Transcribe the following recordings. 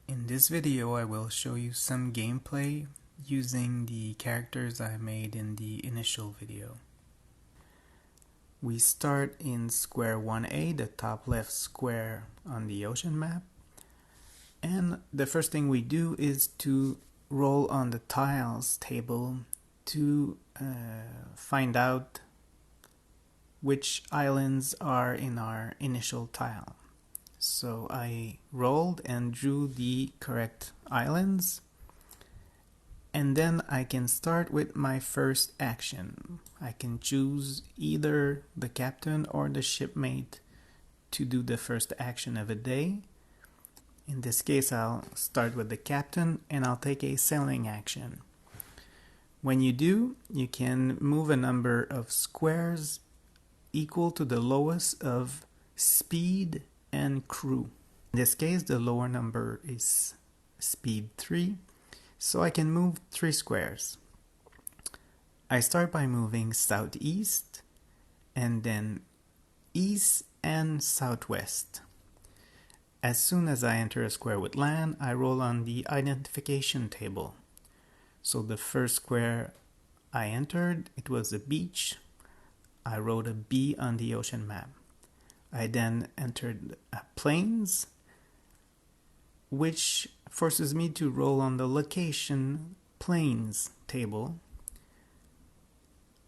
In this video I will show you some gameplay using the characters I made in the initial video. We start in square 1A, the top left square on the ocean map, and the first thing we do is to roll on the tiles table to find out which islands are in our initial tile. So I rolled and drew the correct islands, and then I can start with my first action. I can choose either the captain or the shipmate to do the first action of a day. In this case, I'll start with the captain and I'll take a sailing action. When you do, you can move a number of squares equal to the lowest of speed and crew. In this case, the lower number is speed 3, so I can move 3 squares. I start by moving southeast, and then east and southwest. As soon as I enter a square with land, I roll on the identification table. So the first square I entered, it was a beach. I wrote a B on the ocean map. I then entered plains, which forces me to roll on the location plains table,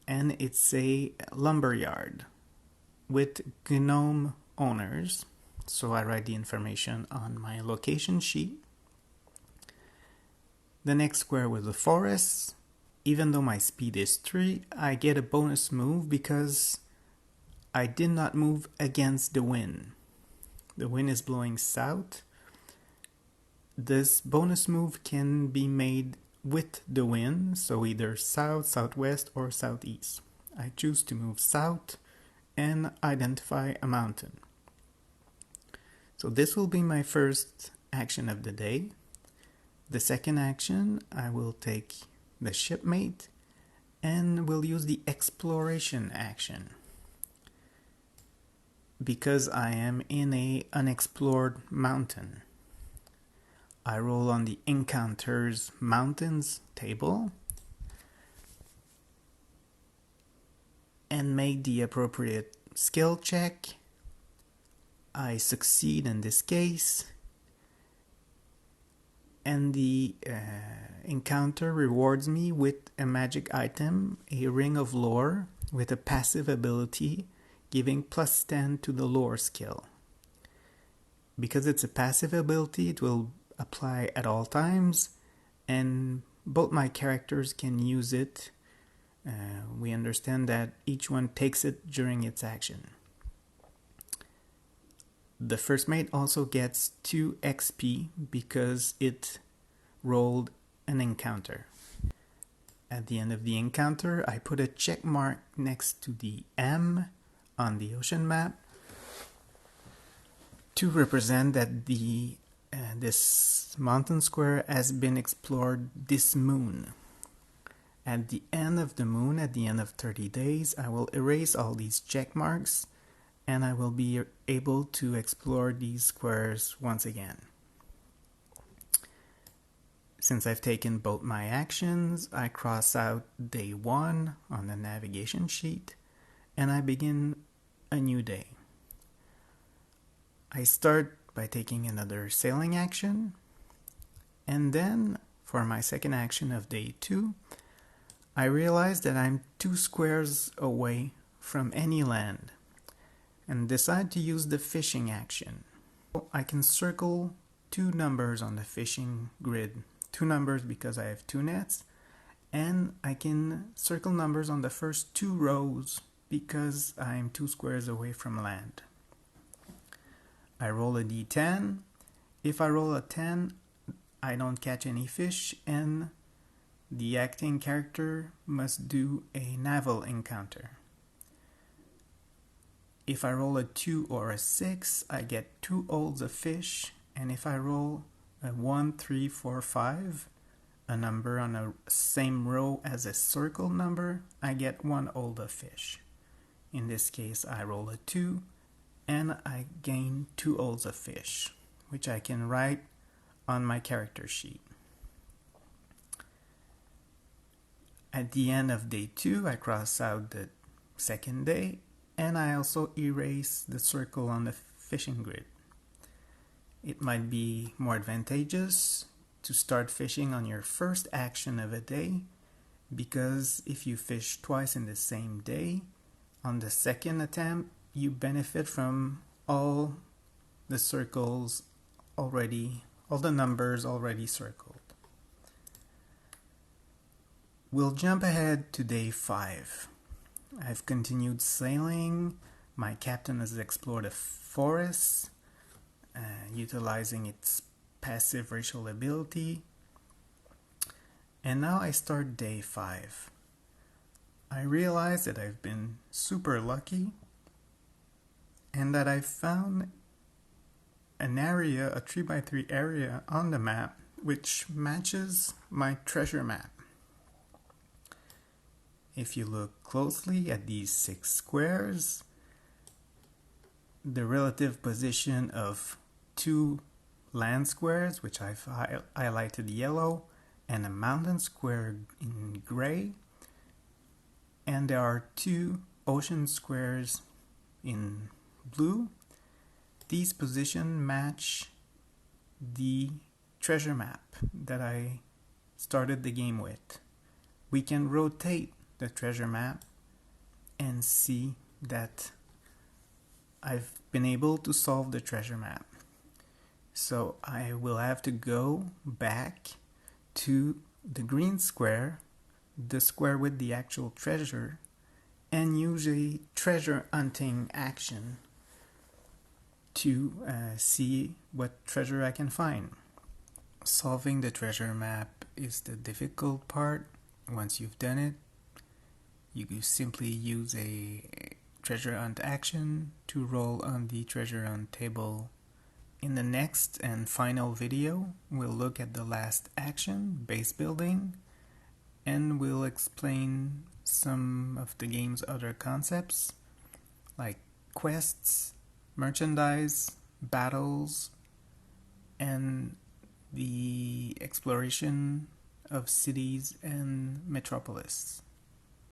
and it's a lumberyard with gnome owners, so I write the information on my location sheet. The next square was a forest. Even though my speed is 3, I get a bonus move because I did not move against the wind. The wind is blowing south. This bonus move can be made with the wind, so either south, southwest, or southeast. I choose to move south and identify a mountain. So this will be my first action of the day. The second action, I will take the shipmate and will use the exploration action. Because I am in an unexplored mountain, I roll on the Encounters Mountains table and make the appropriate skill check. I succeed in this case, and the encounter rewards me with a magic item, a Ring of Lore with a passive ability giving +10 to the lore skill. Because it's a passive ability, it will apply at all times, and both my characters can use it. We understand that each one takes it during its action. The first mate also gets 2 XP because it rolled an encounter. At the end of the encounter, I put a check mark next to the M on the ocean map to represent that this mountain square has been explored this moon. At the end of the moon, at the end of 30 days, I will erase all these check marks and I will be able to explore these squares once again. Since I've taken both my actions, I cross out day 1 on the navigation sheet and I begin a new day. I start by taking another sailing action, and then for my second action of day 2, I realize that I'm 2 squares away from any land and decide to use the fishing action. I can circle 2 numbers on the fishing grid, 2 numbers because I have 2 nets, and I can circle numbers on the first 2 rows because I'm 2 squares away from land. I roll a d10. If I roll a 10, I don't catch any fish, and the acting character must do a naval encounter. If I roll a 2 or a 6, I get 2 olds of fish, and if I roll a 1, 3, 4, 5, a number on a same row as a circle number, I get 1 old of fish. In this case, I roll a 2, and I gain 2 olds of fish, which I can write on my character sheet. At the end of day 2, I cross out the second day, and I also erase the circle on the fishing grid. It might be more advantageous to start fishing on your first action of a day, because if you fish twice in the same day, on the second attempt, you benefit from all the circles already, all the numbers already circled. We'll jump ahead to day 5. I've continued sailing. My captain has explored a forest, utilizing its passive racial ability. And now I start day 5. I realize that I've been super lucky and that I've found an area, a 3x3 area on the map, which matches my treasure map. If you look closely at these 6 squares, the relative position of 2 land squares, which I've highlighted yellow, and a mountain square in gray, and there are 2 ocean squares in blue. These positions match the treasure map that I started the game with. We can rotate the treasure map and see that I've been able to solve the treasure map. So I will have to go back to the green square, the square with the actual treasure, and use a treasure hunting action to see what treasure I can find. Solving the treasure map is the difficult part. Once you've done it, you simply use a treasure hunt action to roll on the treasure hunt table. In the next and final video, we'll look at the last action, base building, and we'll explain some of the game's other concepts, like quests, merchandise, battles, and the exploration of cities and metropolis.